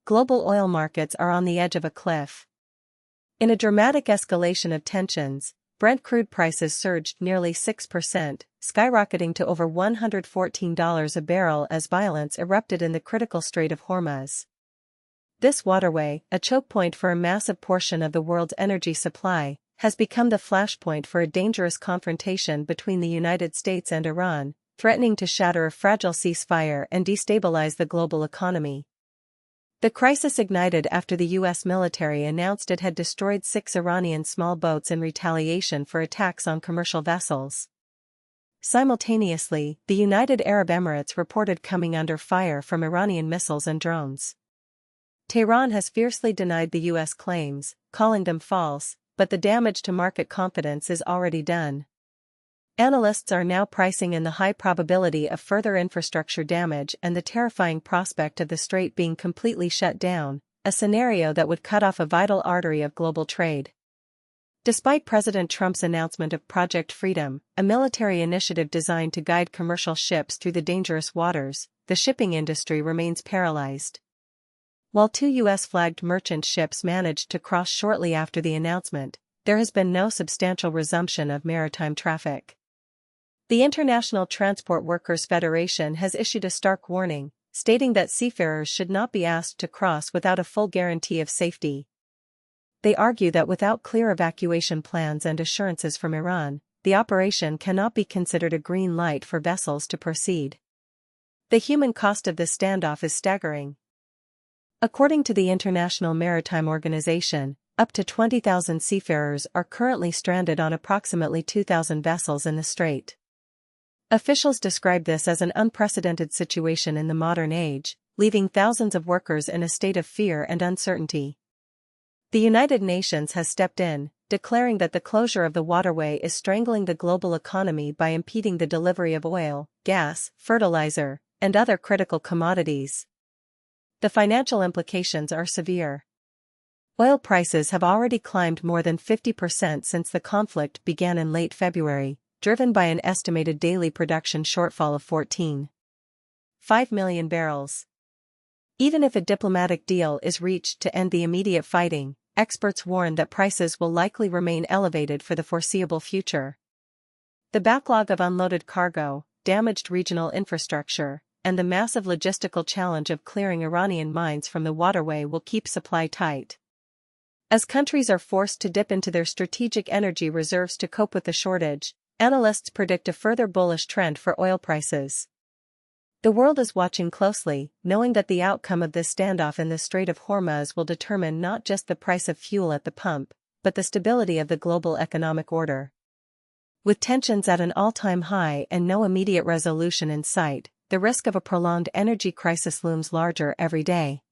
global oil markets are on the edge of a cliff. In a dramatic escalation of tensions, Brent crude prices surged nearly 6%, skyrocketing to over $114 a barrel as violence erupted in the critical Strait of Hormuz. This waterway, a choke point for a massive portion of the world's energy supply, has become the flashpoint for a dangerous confrontation between the United States and Iran, threatening to shatter a fragile ceasefire and destabilize the global economy. The crisis ignited after the U.S. military announced it had destroyed 6 Iranian small boats in retaliation for attacks on commercial vessels. Simultaneously, the United Arab Emirates reported coming under fire from Iranian missiles and drones. Tehran has fiercely denied the U.S. claims, calling them false, but the damage to market confidence is already done. Analysts are now pricing in the high probability of further infrastructure damage and the terrifying prospect of the strait being completely shut down, a scenario that would cut off a vital artery of global trade. Despite President Trump's announcement of Project Freedom, a military initiative designed to guide commercial ships through the dangerous waters, the shipping industry remains paralyzed. While 2 U.S.-flagged merchant ships managed to cross shortly after the announcement, there has been no substantial resumption of maritime traffic. The International Transport Workers Federation has issued a stark warning, stating that seafarers should not be asked to cross without a full guarantee of safety. They argue that without clear evacuation plans and assurances from Iran, the operation cannot be considered a green light for vessels to proceed. The human cost of this standoff is staggering. According to the International Maritime Organization, up to 20,000 seafarers are currently stranded on approximately 2,000 vessels in the strait. Officials describe this as an unprecedented situation in the modern age, leaving thousands of workers in a state of fear and uncertainty. The United Nations has stepped in, declaring that the closure of the waterway is strangling the global economy by impeding the delivery of oil, gas, fertilizer, and other critical commodities. The financial implications are severe. Oil prices have already climbed more than 50% since the conflict began in late February, driven by an estimated daily production shortfall of 14.5 million barrels. Even if a diplomatic deal is reached to end the immediate fighting, experts warn that prices will likely remain elevated for the foreseeable future. The backlog of unloaded cargo, damaged regional infrastructure, and the massive logistical challenge of clearing Iranian mines from the waterway will keep supply tight. As countries are forced to dip into their strategic energy reserves to cope with the shortage, analysts predict a further bullish trend for oil prices. The world is watching closely, knowing that the outcome of this standoff in the Strait of Hormuz will determine not just the price of fuel at the pump, but the stability of the global economic order. With tensions at an all-time high and no immediate resolution in sight, the risk of a prolonged energy crisis looms larger every day.